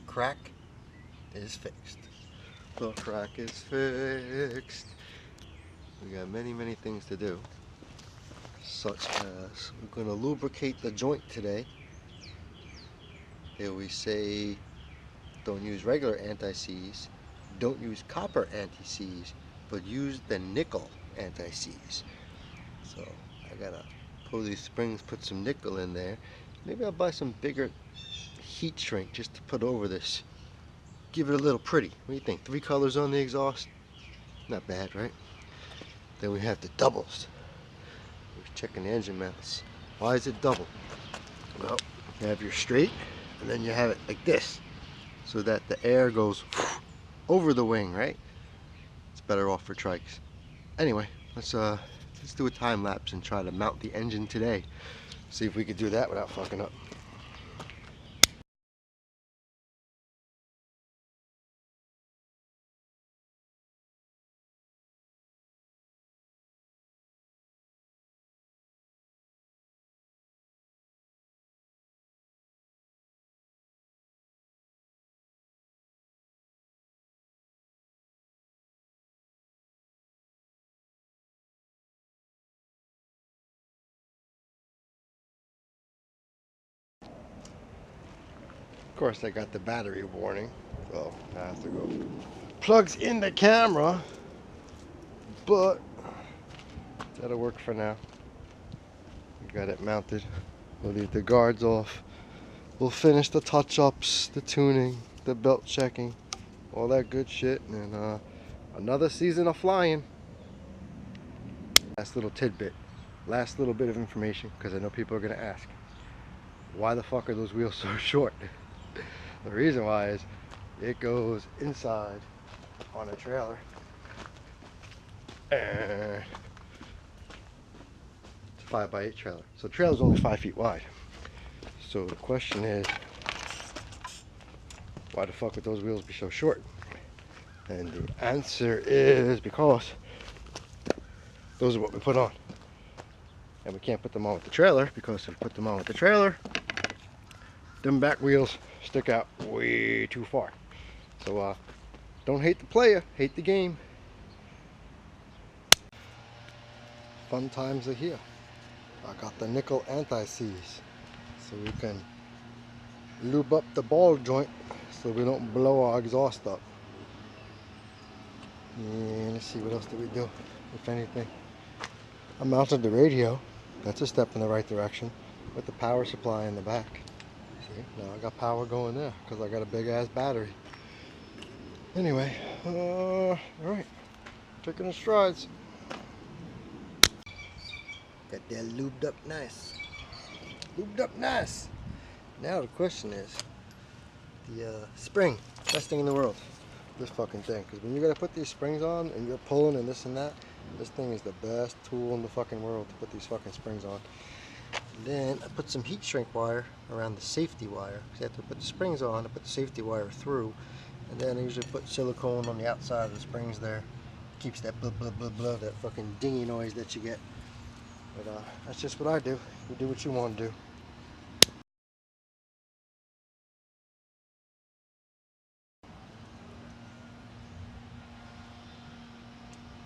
crack is fixed. The crack is fixed. We got many things to do, such as we're going to lubricate the joint today. They always say don't use regular anti-seize, don't use copper anti-seize, but use the nickel anti-seize. So I gotta pull these springs, put some nickel in there. Maybe I'll buy some bigger heat shrink just to put over this. Give it a little pretty. What do you think? 3 colors on the exhaust? Not bad, right? Then we have the doubles. We're checking the engine mounts. Why is it double? Well, you have your straight, and then you have it like this, so that the air goes over the wing, right? It's better off for trikes. Anyway, let's do a time lapse and try to mount the engine today. See if we could do that without fucking up. Of course, I got the battery warning, so I have to go. Plugs in the camera, but that'll work for now. We got it mounted. We'll leave the guards off. We'll finish the touch-ups, the tuning, the belt checking, all that good shit, and another season of flying. Last little tidbit, last little bit of information, because I know people are gonna ask, why the fuck are those wheels so short? The reason why is it goes inside on a trailer, and it's a 5x8 trailer. So the trailer's only 5 feet wide. So the question is, why the fuck would those wheels be so short? And the answer is because those are what we put on. And we can't put them on with the trailer, because if we put them on with the trailer, them back wheels stick out way too far. So don't hate the player, hate the game. Fun times are here. I got the nickel anti-seize, so we can lube up the ball joint so we don't blow our exhaust up. And let's see, what else did we do, if anything. I mounted the radio. That's a step in the right direction, with the power supply in the back. See, now I got power going there because I got a big ass battery. Anyway, alright, taking the strides. Got that lubed up nice. Lubed up nice. Now the question is, the spring, best thing in the world, this fucking thing. Because when you gotta put these springs on and you're pulling and this and that, this thing is the best tool in the fucking world to put these fucking springs on. And then I put some heat shrink wire around the safety wire. Because after I put the springs on, I put the safety wire through. And then I usually put silicone on the outside of the springs there. Keeps that blah blah blah blah, that fucking dingy noise that you get. But that's just what I do. You do what you want to do.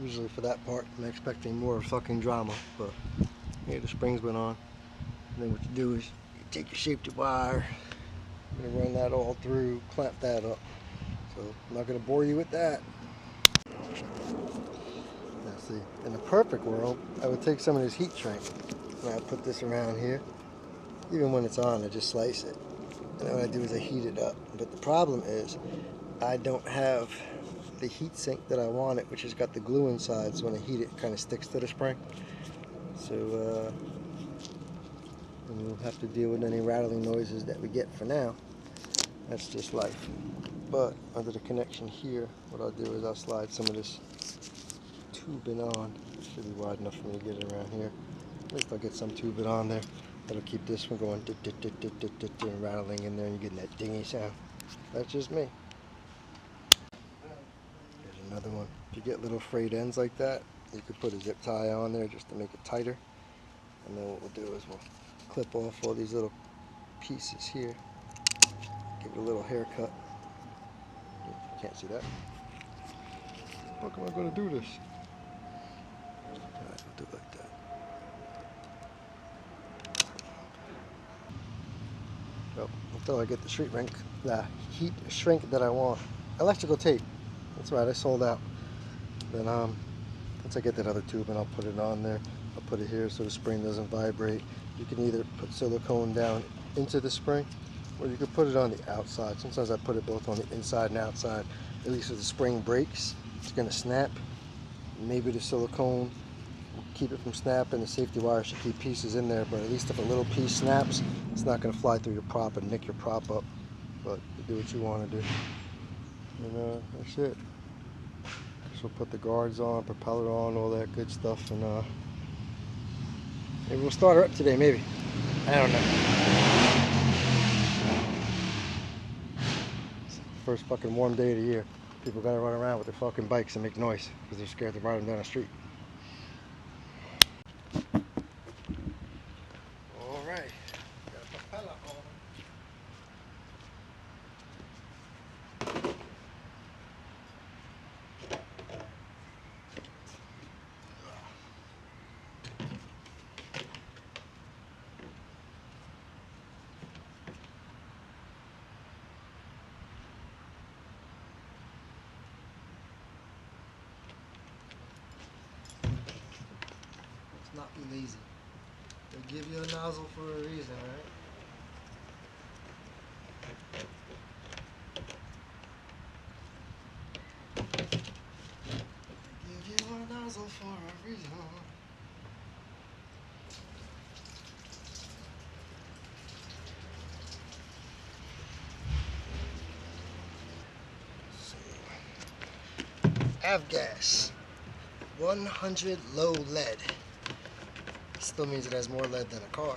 Usually for that part, I'm expecting more fucking drama, but here the springs went on. And then what you do is you take your safety wire, you run that all through, clamp that up. So I'm not going to bore you with that. Now see, in a perfect world, I would take some of this heat shrink and I'd put this around here. Even when it's on, I just slice it. And then what I do is I heat it up. But the problem is, I don't have the heat sink that I wanted, which has got the glue inside, so when I heat it, it kind of sticks to the spring. So we'll have to deal with any rattling noises that we get for now. That's just life. But under the connection here, what I'll do is I'll slide some of this tubing on. It should be wide enough for me to get it around here. At least I'll get some tubing on there. That'll keep this from going and rattling in there and you're getting that dingy sound. That's just me. There's another one. If you get little frayed ends like that, you could put a zip tie on there just to make it tighter. And then what we'll do is we'll clip off all these little pieces here. Give it a little haircut. can't see that. How am I going to do this? Alright, we'll do it like that. So, until I get the heat shrink that I want. Electrical tape. That's right, I sold out. Then once I get that other tube and I'll put it on there. I'll put it here so the spring doesn't vibrate. You can either put silicone down into the spring, or you can put it on the outside. Sometimes I put it both on the inside and outside. At least if the spring breaks, it's going to snap. Maybe the silicone will keep it from snapping. The safety wire should keep pieces in there, but at least if a little piece snaps, it's not going to fly through your prop and nick your prop up. But you do what you want to do. And that's it. So we'll put the guards on, propeller on, all that good stuff, and maybe we'll start her up today, maybe. I don't know. It's the first fucking warm day of the year. People gotta run around with their fucking bikes and make noise because they're scared to ride them down the street. Alright, got a propeller on. Not be lazy. They give you a nozzle for a reason, right? They give you a nozzle for a reason. Avgas 100 low lead. Still means it has more lead than a car,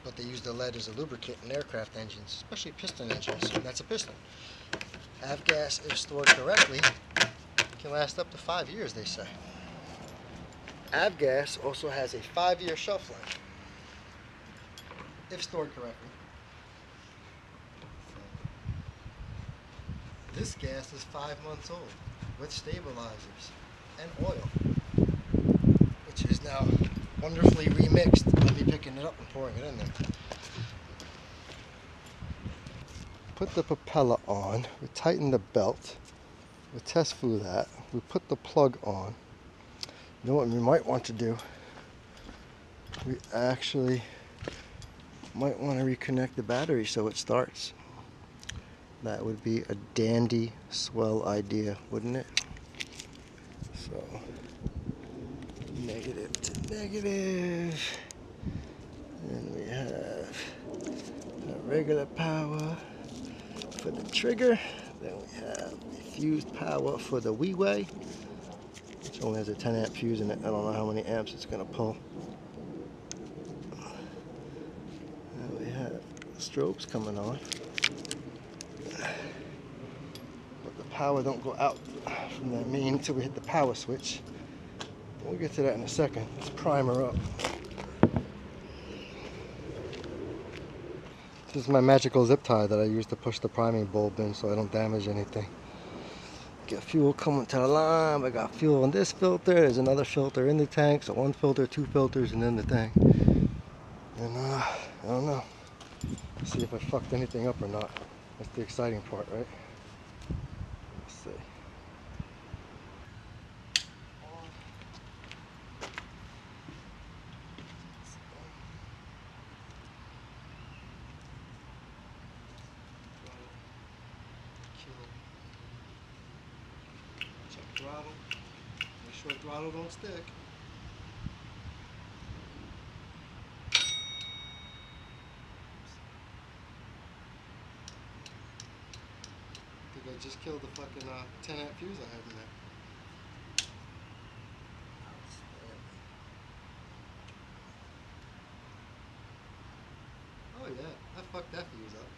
but they use the lead as a lubricant in aircraft engines, especially piston engines. That's a piston. Avgas, if stored correctly, can last up to 5 years, they say. Avgas also has a 5-year shelf life, if stored correctly. This gas is 5 months old, with stabilizers and oil, which is now wonderfully remixed by me picking it up and pouring it in there. Put the propeller on, we tighten the belt, we test through that, we put the plug on. You know what we might want to do? We actually might want to reconnect the battery so it starts. That would be a dandy swell idea, wouldn't it? So negative to negative, and we have a regular power for the trigger, then we have the fused power for the wee-way, which only has a 10 amp fuse in it. I don't know how many amps it's going to pull. And we have the strobes coming on, but the power don't go out from that main until we hit the power switch. We'll get to that in a second. Let's prime her up. This is my magical zip tie that I use to push the priming bulb in so I don't damage anything. Get fuel coming to the line. I got fuel in this filter. There's another filter in the tank. So 1 filter, 2 filters, and then the tank. And I don't know. See if I fucked anything up or not. That's the exciting part, right? Let's see. Check throttle. Make sure throttle don't stick. I think I just killed the fucking 10 amp fuse I had in there. Oh yeah, I fucked that fuse up.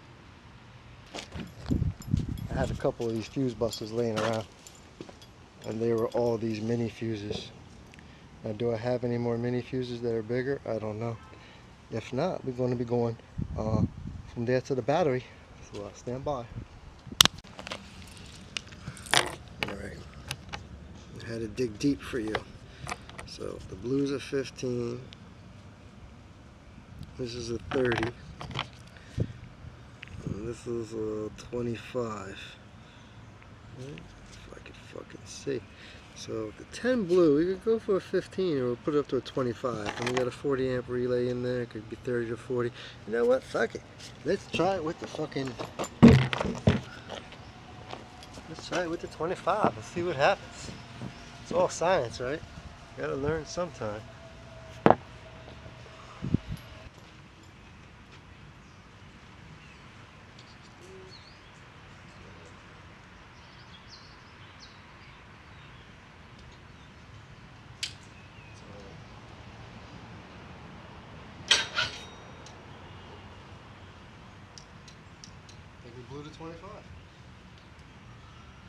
I had a couple of these fuse busters laying around, and they were all these mini fuses. Now, do I have any more mini fuses that are bigger? I don't know. If not, we're going to be going from there to the battery, so stand by. had to dig deep for you. So the blue's a 15. This is a 30. And this is a 25. If I could fucking see. So the 10 blue, we could go for a 15 or we'll put it up to a 25. And we got a 40 amp relay in there. It could be 30 to 40. You know what? Fuck it. Let's try it with the fucking... Let's try it with the 25 and see what happens. It's all science, right? Gotta learn sometime. Think we blew to 25.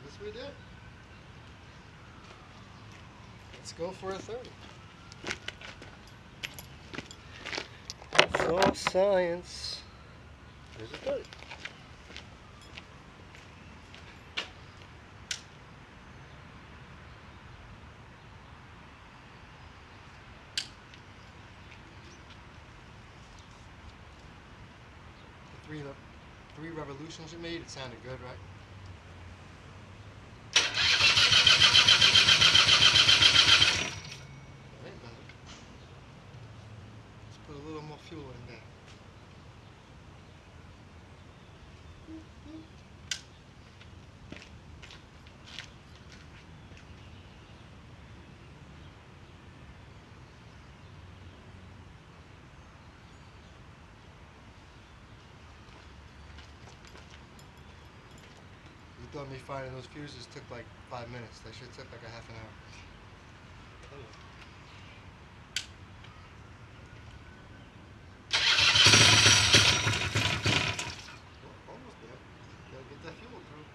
Yes, we did. Let's go for a 30. It's all science. There's a 30. The three revolutions you made, it sounded good, right? Let's put a little more fuel in there. You thought me finding those fuses took like 5 minutes. That should took like a half an hour. Almost there. Gotta get that fuel through.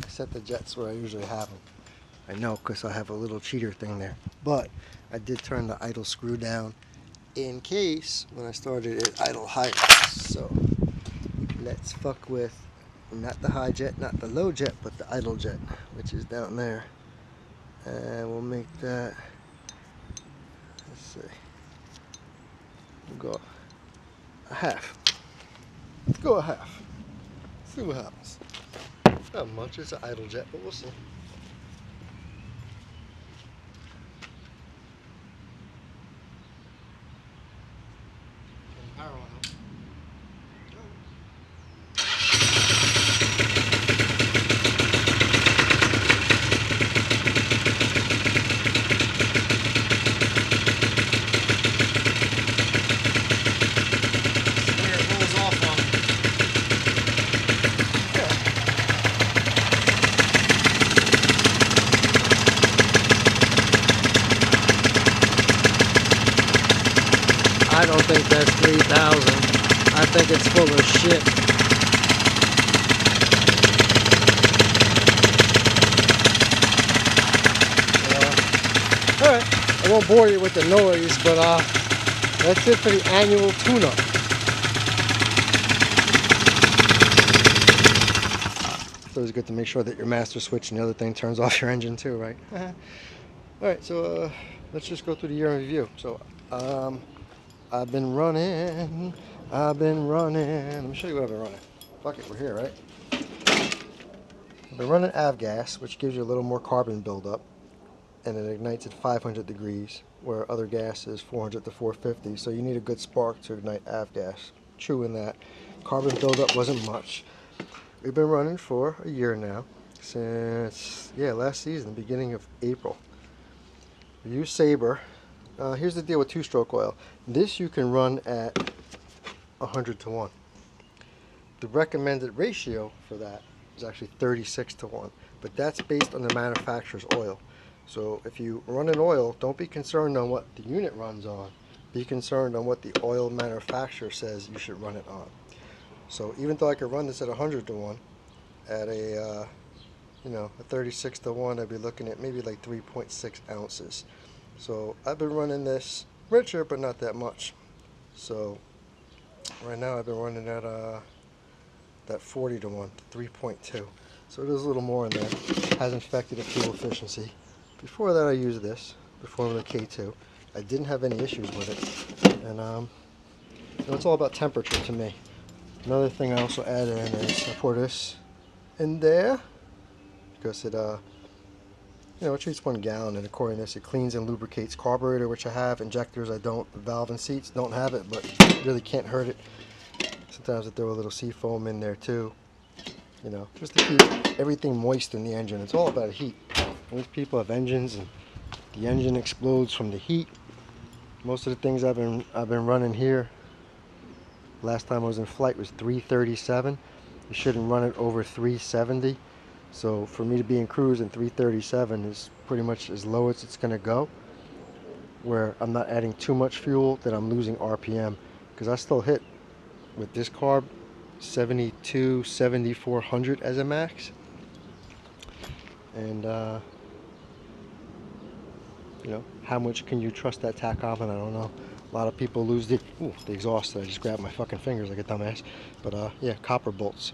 Set the jets where I usually have them. I know because I have a little cheater thing there. But I did turn the idle screw down in case when I started it idle higher. So let's fuck with not the high jet, not the low jet, but the idle jet, which is down there. And we'll make that, let's see, we'll go a half. Let's go a half. See what happens. Not much, it's an idle jet, but we'll see. Power on it. I don't think that's 3,000. I think it's full of shit. Alright, I won't bore you with the noise, but that's it for the annual tune-up. So it's good to make sure that your master switch and the other thing turns off your engine too, right? Alright, so let's just go through the year in review. So, I've been running. Let me show you what I've been running. Fuck it, we're here, right? I've been running avgas, which gives you a little more carbon buildup, and it ignites at 500 degrees, where other gas is 400 to 450, so you need a good spark to ignite avgas. True in that. Carbon buildup wasn't much. We've been running for a year now, since, last season, beginning of April. We use Sabre. Here's the deal with two-stroke oil. This you can run at 100 to 1. The recommended ratio for that is actually 36 to 1, but that's based on the manufacturer's oil. So if you run an oil, don't be concerned on what the unit runs on. Be concerned on what the oil manufacturer says you should run it on. So even though I could run this at 100 to 1, at a a 36 to 1, I'd be looking at maybe like 3.6 ounces. So I've been running this richer, but not that much. So right now I've been running at that 40 to 1, 3.2. So there's a little more in there. Hasn't affected the fuel efficiency. Before that I used this, before the K2. I didn't have any issues with it. And it's all about temperature to me. Another thing I also add in is I pour this in there because it it treats 1 gallon, and according to this it cleans and lubricates carburetor, which I have. Injectors I don't. The valve and seats don't have it, but really can't hurt it. Sometimes I throw a little sea foam in there too, just to keep everything moist in the engine. It's all about heat. Most people have engines and the engine explodes from the heat. Most of the things I've been running here, last time I was in flight was 337. You shouldn't run it over 370. So for me to be in cruise in 337 is pretty much as low as it's going to go, where I'm not adding too much fuel that I'm losing RPM, because I still hit with this carb 72, 7400 as a max. And how much can you trust that tachometer? I don't know. A lot of people lose the exhaust. I just grabbed my fucking fingers like a dumbass. But yeah, copper bolts.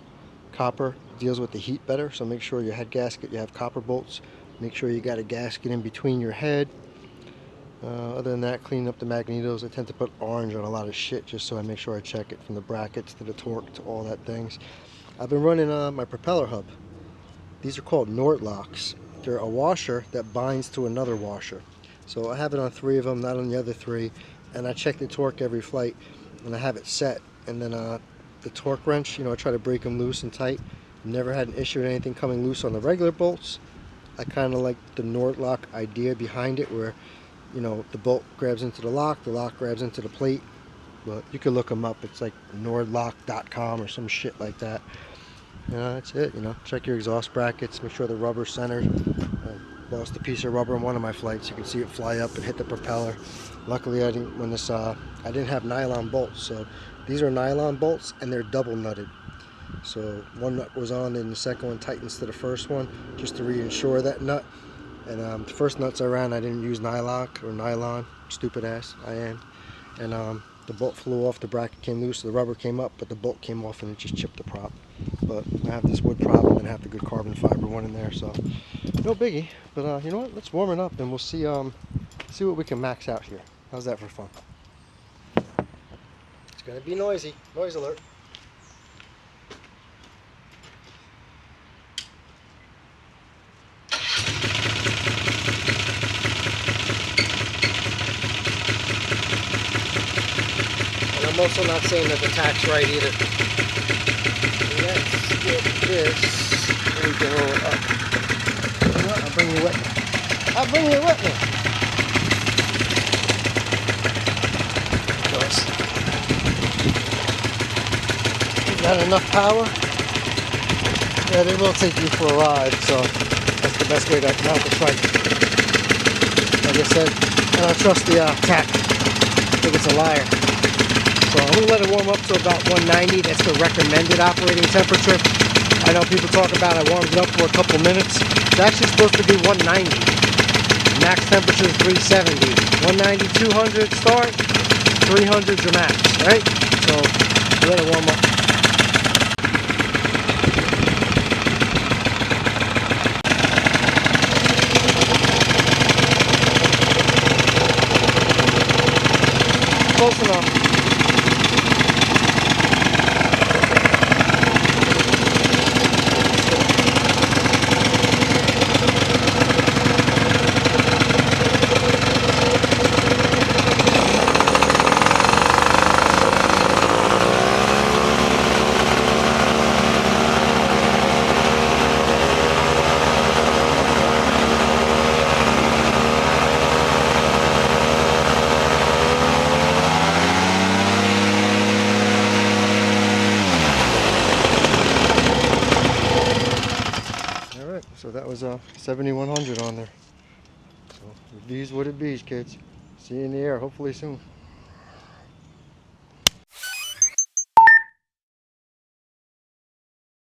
Copper deals with the heat better, so make sure your head gasket, you have copper bolts. Make sure you got a gasket in between your head. Other than that, cleaning up the magnetos. I tend to put orange on a lot of shit just so I make sure I check it, from the brackets to the torque to all that things. I've been running my propeller hub. These are called Nord locks. They're a washer that binds to another washer. So I have it on 3 of them, not on the other 3. And I check the torque every flight, and I have it set. And then the torque wrench, I try to break them loose and tight. Never had an issue with anything coming loose on the regular bolts. I kind of like the Nord lock idea behind it, where the bolt grabs into the lock grabs into the plate. But you can look them up. It's like nordlock.com or some shit like that. That's it. Check your exhaust brackets, make sure the rubber's centered. I lost a piece of rubber on one of my flights. You can see it fly up and hit the propeller. Luckily, I didn't have nylon bolts. So these are nylon bolts, and they're double nutted. So one nut was on, and the second one tightens to the first one, just to reinsure that nut. And the first nuts I ran, I didn't use nylon. Stupid ass, I am. And the bolt flew off, the bracket came loose, the rubber came up, but the bolt came off and it just chipped the prop. But I have this wood prop, and I have the good carbon fiber one in there, so no biggie. But you know what? Let's warm it up, and we'll see what we can max out here. How's that for fun? It's gonna be noisy. Noise alert. And I'm also not saying that the tack's right either. Let's get this. We can roll it up. You know what? I'll bring you with me. I'll bring you with me. Not enough power that it will take you for a ride, so that's the best way to mount the Trike. Like I said, I don't trust the tack. I think it's a liar. So I'm going to let it warm up to about 190. That's the recommended operating temperature. I know people talk about I warmed it up for a couple minutes. It's actually supposed to be 190. Max temperature is 370. 190, 200 start, 300 your max, right? So let it warm up. Close enough. So that was 7100 on there. So it bees what it bees, kids. See you in the air hopefully soon.